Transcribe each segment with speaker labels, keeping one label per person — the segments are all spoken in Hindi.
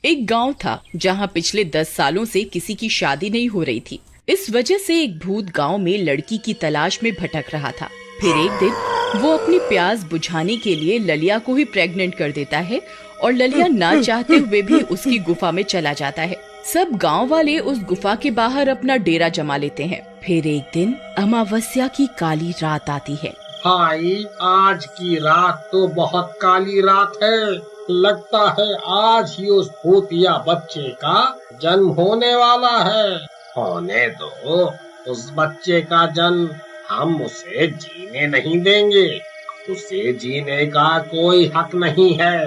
Speaker 1: एक गांव था जहां पिछले 10 सालों से किसी की शादी नहीं हो रही थी। इस वजह से एक भूत गांव में लड़की की तलाश में भटक रहा था। फिर एक दिन वो अपनी प्यास बुझाने के लिए ललिया को ही प्रेग्नेंट कर देता है और ललिया ना चाहते हुए भी उसकी गुफा में चला जाता है। सब गांव वाले उस गुफा के बाहर अपना डेरा जमा लेते हैं। फिर एक दिन अमावस्या की काली रात आती है।
Speaker 2: भाई, आज की रात तो बहुत काली रात है। लगता है आज ही उस भूतिया बच्चे का जन्म होने वाला है। होने दो उस बच्चे का जन्म, हम उसे जीने नहीं देंगे। उसे जीने का कोई हक नहीं है।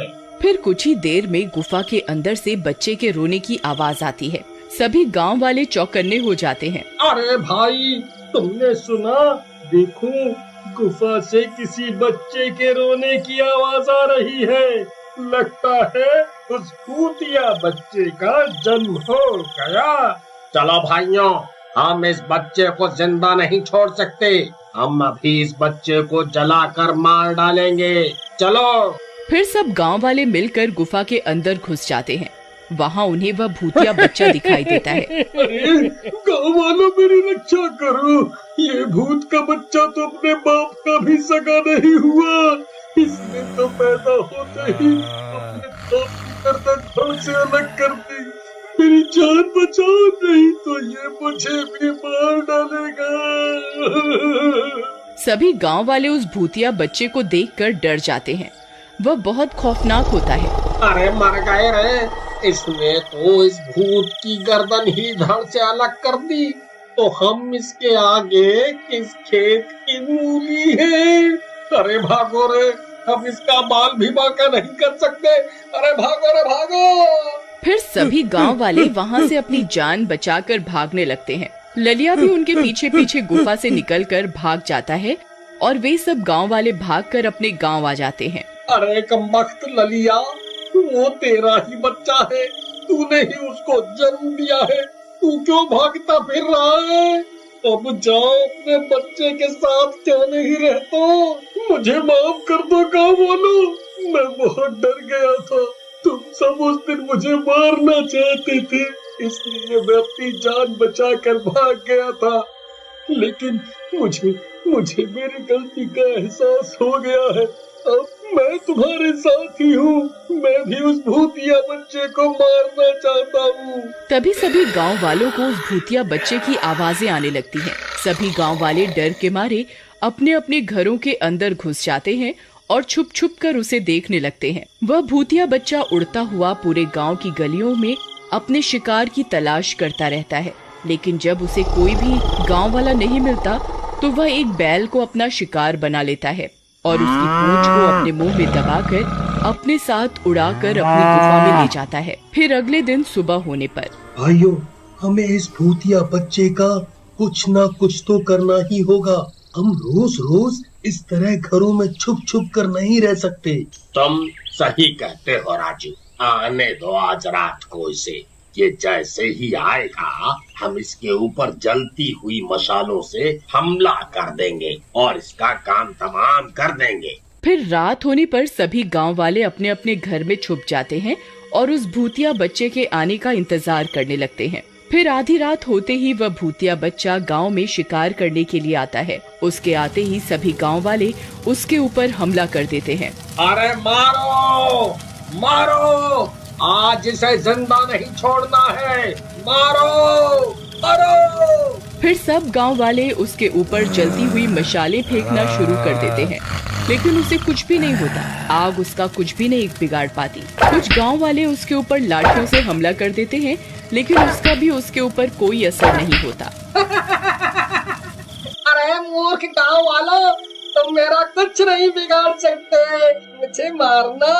Speaker 1: फिर कुछ ही देर में गुफा के अंदर से बच्चे के रोने की आवाज आती है। सभी गांव वाले चौकन्ने हो जाते हैं।
Speaker 2: अरे भाई, तुमने सुना? देखो, गुफा से किसी बच्चे के रोने की आवाज आ रही है। लगता है उस भूतिया बच्चे का जन्म हो गया। चलो भाइयों, हम इस बच्चे को जिंदा नहीं छोड़ सकते। हम अभी इस बच्चे को जलाकर मार डालेंगे। चलो।
Speaker 1: फिर सब गांव वाले मिलकर गुफा के अंदर घुस जाते हैं। वहाँ उन्हें वह भूतिया बच्चा दिखाई देता है।
Speaker 2: अरे गाँव वालों, मेरी रक्षा करो। ये भूत का बच्चा तो अपने बाप का भी सगा नहीं हुआ। इसने तो पैदा होते ही अपने बाप की गर्दन धड़ से अलग कर दी। मेरी जान बचाओ, नहीं तो ये मुझे भी मार डालेगा।
Speaker 1: सभी गांव वाले उस भूतिया बच्चे को देखकर डर जाते हैं। वह बहुत खौफनाक होता है।
Speaker 2: अरे मर गए रे, इसने तो इस भूत की गर्दन ही धड़ से अलग कर दी। तो हम इसके आगे किस खेत की मूली है? अरे भागो रे, हम इसका बाल भी बांका नहीं कर सकते। अरे भागो रे भागो।
Speaker 1: फिर सभी गांव वाले वहां से अपनी जान बचाकर भागने लगते हैं। ललिया भी उनके पीछे पीछे गुफा से निकलकर भाग जाता है और वे सब गांव वाले भागकर अपने गांव आ जाते हैं।
Speaker 2: अरे कमबख्त ललिया, वो तेरा ही बच्चा है। तूने ही उसको जन्म दिया है। तू क्यों भागता फिर रहा है? अब जाओ, अपने बच्चे के साथ क्यों नहीं रहता? मुझे माफ कर दो गाँव वालों, मैं बहुत डर गया था। तुम सब उस दिन मुझे मारना चाहते थे, इसलिए मैं अपनी जान बचाकर भाग गया था। लेकिन मुझे मेरी गलती का एहसास हो गया है। अब मैं तुम्हारे साथ ही हूँ। मैं भी उस भूतिया बच्चे को मारना चाहता हूँ।
Speaker 1: तभी सभी गांव वालों को उस भूतिया बच्चे की आवाजें आने लगती हैं। सभी गांव वाले डर के मारे अपने अपने घरों के अंदर घुस जाते हैं और छुप छुप कर उसे देखने लगते हैं। वह भूतिया बच्चा उड़ता हुआ पूरे गांव की गलियों में अपने शिकार की तलाश करता रहता है। लेकिन जब उसे कोई भी गांव वाला नहीं मिलता तो वह एक बैल को अपना शिकार बना लेता है और उसकी पूंछ को अपने मुंह में दबाकर अपने साथ उड़ाकर अपनी गुफा में ले जाता है। फिर अगले दिन सुबह होने पर,
Speaker 3: भाइयों, हमें इस भूतिया बच्चे का कुछ न कुछ तो करना ही होगा। हम रोज रोज इस तरह घरों में छुप छुप कर नहीं रह सकते।
Speaker 2: तुम सही कहते हो राजू। आने दो आज रात को इसे। ये जैसे ही आएगा, हम इसके ऊपर जलती हुई मशालों से हमला कर देंगे और इसका काम तमाम कर देंगे।
Speaker 1: फिर रात होने पर सभी गांव वाले अपने अपने घर में छुप जाते हैं और उस भूतिया बच्चे के आने का इंतजार करने लगते हैं। फिर आधी रात होते ही वह भूतिया बच्चा गांव में शिकार करने के लिए आता है। उसके आते ही सभी गांव वाले उसके ऊपर हमला कर देते हैं।
Speaker 2: अरे मारो मारो, आज इसे जिंदा नहीं छोड़ना है। मारो मारो।
Speaker 1: फिर सब गांव वाले उसके ऊपर जलती हुई मशालें फेंकना शुरू कर देते हैं, लेकिन उसे कुछ भी नहीं होता। आग उसका कुछ भी नहीं बिगाड़ पाती। कुछ गांव वाले उसके ऊपर लाठियों से हमला कर देते हैं, लेकिन उसका भी उसके ऊपर कोई असर नहीं होता।
Speaker 2: अरे मूर्ख गांव वालों, तुम मेरा कुछ नहीं बिगाड़ सकते। मुझे मारना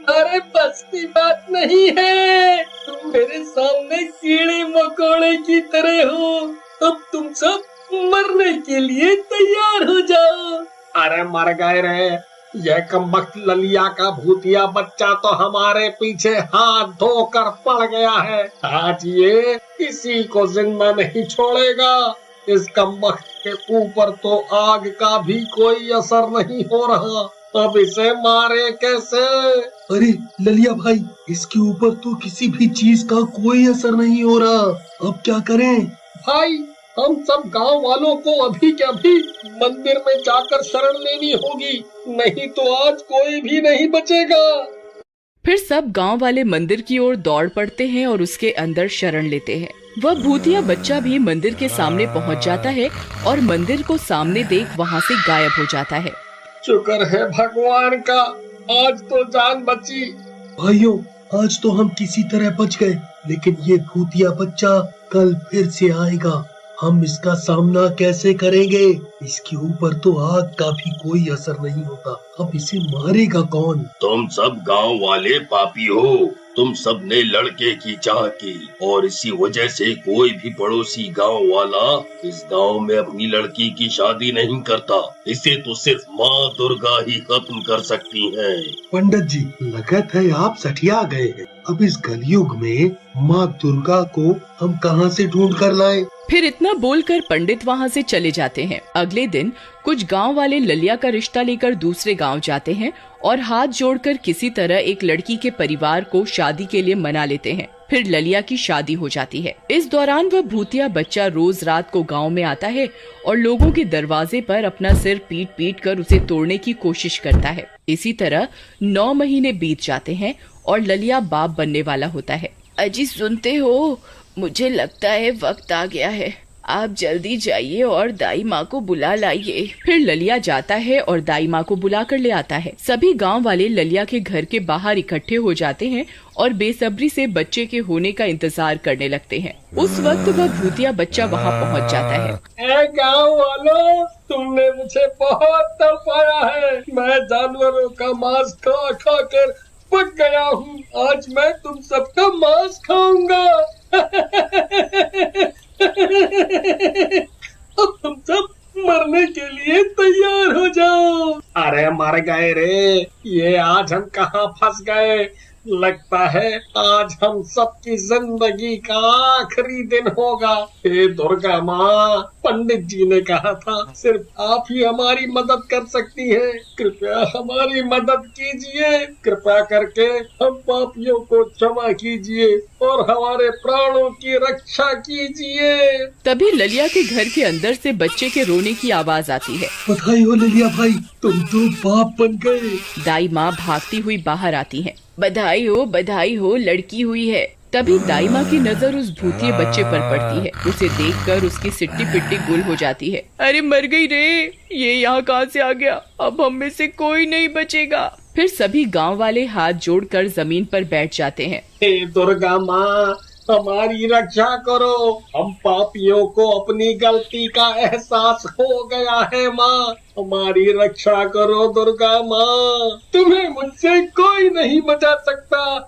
Speaker 2: अरे बस की बात नहीं है। तुम मेरे सामने कीड़े मकोड़े की तरह हो। अब तुम सब मरने के लिए तैयार हो जाओ। अरे मर गए रे। यह कमबख्त ललिया का भूतिया बच्चा तो हमारे पीछे हाथ धोकर पड़ गया है। आज ये किसी को जिंदा नहीं छोड़ेगा। इस कमबख्त के ऊपर तो आग का भी कोई असर नहीं हो रहा। अब इसे मारे कैसे?
Speaker 3: अरे ललिया भाई, इसके ऊपर तो किसी भी चीज का कोई असर नहीं हो रहा। अब क्या करें?
Speaker 2: भाई, हम सब गांव वालों को अभी के अभी मंदिर में जाकर शरण लेनी होगी, नहीं तो आज कोई भी नहीं बचेगा।
Speaker 1: फिर सब गांव वाले मंदिर की ओर दौड़ पड़ते हैं और उसके अंदर शरण लेते हैं। वह भूतिया बच्चा भी मंदिर के सामने पहुंच जाता है और मंदिर को सामने देख वहां से गायब हो जाता है।
Speaker 2: शुक्र है भगवान का, आज तो जान बची।
Speaker 3: भाइयों, आज तो हम किसी तरह बच गए, लेकिन ये भूतिया बच्चा कल फिर से आएगा। हम इसका सामना कैसे करेंगे? इसके ऊपर तो आग का भी कोई असर नहीं होता। अब इसे मारेगा कौन?
Speaker 4: तुम सब गांव वाले पापी हो। तुम सब ने लड़के की चाह की और इसी वजह से कोई भी पड़ोसी गांव वाला इस गांव में अपनी लड़की की शादी नहीं करता। इसे तो सिर्फ माँ दुर्गा ही खत्म कर सकती हैं।
Speaker 3: पंडित जी, लगता है आप सठिया गए हैं। अब इस कलयुग में माँ दुर्गा को हम कहां से ढूंढ कर लाएं?
Speaker 1: फिर इतना बोलकर पंडित वहां से चले जाते हैं। अगले दिन कुछ गांव वाले ललिया का रिश्ता लेकर दूसरे गांव जाते हैं और हाथ जोड़कर किसी तरह एक लड़की के परिवार को शादी के लिए मना लेते हैं। फिर ललिया की शादी हो जाती है। इस दौरान वह भूतिया बच्चा रोज रात को गांव में आता है और लोगों के दरवाजे पर अपना सिर पीट पीट कर उसे तोड़ने की कोशिश करता है। इसी तरह 9 महीने बीत जाते हैं और ललिया बाप बनने वाला होता है। अजी सुनते हो, मुझे लगता है वक्त आ गया है। आप जल्दी जाइए और दाई माँ को बुला लाइए। फिर ललिया जाता है और दाई माँ को बुला कर ले आता है। सभी गांव वाले ललिया के घर के बाहर इकट्ठे हो जाते हैं और बेसब्री से बच्चे के होने का इंतजार करने लगते हैं। उस वक्त वह भूतिया बच्चा वहाँ पहुँच जाता है।
Speaker 2: ए गांव वालों, तुमने मुझे बहुत तड़पाया है। मैं जानवरों का मांस खा खा कर पक गया हूँ। आज मैं तुम सबका मांस खाऊंगा। अब तुम सब मरने के लिए तैयार हो जाओ। अरे मर गए रे, ये आज हम कहाँ फंस गए। लगता है आज हम सबकी जिंदगी का आखिरी दिन होगा। हे दुर्गा माँ, पंडित जी ने कहा था सिर्फ आप ही हमारी मदद कर सकती हैं। कृपया हमारी मदद कीजिए। कृपा करके हम पापियों को क्षमा कीजिए और हमारे प्राणों की रक्षा कीजिए।
Speaker 1: तभी ललिया के घर के अंदर से बच्चे के रोने की आवाज आती है।
Speaker 3: बधाई हो ललिया भाई, तुम तो बाप बन गए।
Speaker 1: दाई माँ भागती हुई बाहर आती है। बधाई हो, लड़की हुई है। तभी दाई माँ की नजर उस भूतिए बच्चे पर पड़ती है। उसे देखकर उसकी सिट्टी पिट्टी गुल हो जाती है। अरे मर गई रे, ये यहाँ कहाँ से आ गया? अब हम में से कोई नहीं बचेगा। फिर सभी गांव वाले हाथ जोड़कर जमीन पर बैठ जाते हैं।
Speaker 2: हे दुर्गा माँ, हमारी रक्षा करो। हम पापियों को अपनी गलती का एहसास हो गया है माँ। हमारी रक्षा करो दुर्गा माँ। तुम्हें मुझसे कोई नहीं बचा सकता।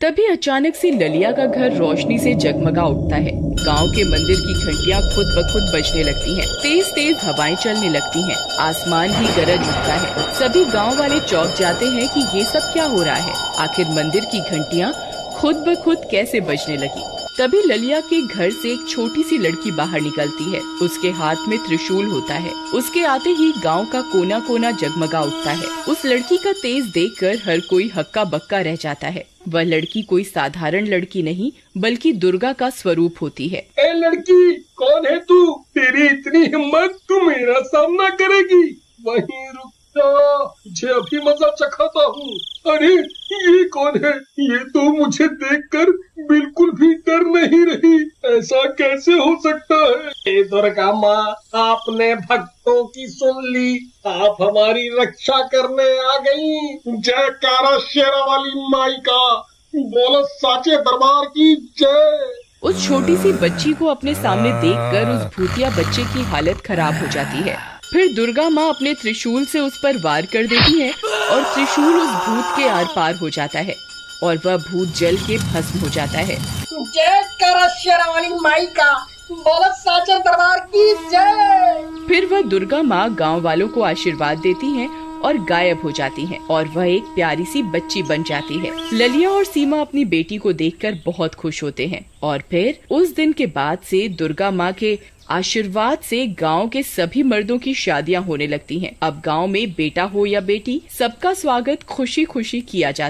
Speaker 1: तभी अचानक से ललिया का घर रोशनी से जगमगा उठता है। गांव के मंदिर की घंटियां खुद ब खुद बजने लगती हैं। तेज तेज हवाएं चलने लगती हैं। आसमान ही गरज उठता है। सभी गांव वाले चौंक जाते हैं कि ये सब क्या हो रहा है। आखिर मंदिर की घंटियां खुद ब खुद कैसे बजने लगी। तभी ललिया के घर से एक छोटी सी लड़की बाहर निकलती है। उसके हाथ में त्रिशूल होता है। उसके आते ही गांव का कोना कोना जगमगा उठता है। उस लड़की का तेज देखकर हर कोई हक्का बक्का रह जाता है। वह लड़की कोई साधारण लड़की नहीं बल्कि दुर्गा का स्वरूप होती है।
Speaker 2: ए लड़की, कौन है तू? तेरी इतनी हिम्मत, तू मेरा सामना करेगी? वहीं रुक जा, मुझे अभी मजा चखाता हूँ। अरे ये कौन है? ये तो मुझे देखकर बिल्कुल भी डर नहीं रही। ऐसा कैसे हो सकता है? हे दुर्गा माँ, आपने भक्तों की सुन ली। आप हमारी रक्षा करने आ गई। जयकारा शेरा वाली माई का। बोलो साचे दरबार की जय।
Speaker 1: उस छोटी सी बच्ची को अपने सामने देखकर उस भूतिया बच्चे की हालत खराब हो जाती है। फिर दुर्गा माँ अपने त्रिशूल से उस पर वार कर देती है और त्रिशूल उस भूत के आर पार हो जाता है और वह भूत जल के भस्म हो जाता है।
Speaker 2: जयकारा शेरा वाली माई का। बोलो साचे दरबार की जय।
Speaker 1: फिर वह दुर्गा माँ गांव वालों को आशीर्वाद देती हैं और गायब हो जाती हैं और वह एक प्यारी सी बच्ची बन जाती है। ललिया और सीमा अपनी बेटी को देखकर बहुत खुश होते हैं और फिर उस दिन के बाद से दुर्गा माँ के आशीर्वाद से गांव के सभी मर्दों की शादियां होने लगती हैं। अब गांव में बेटा हो या बेटी, सबका स्वागत खुशी खुशी किया जाता है।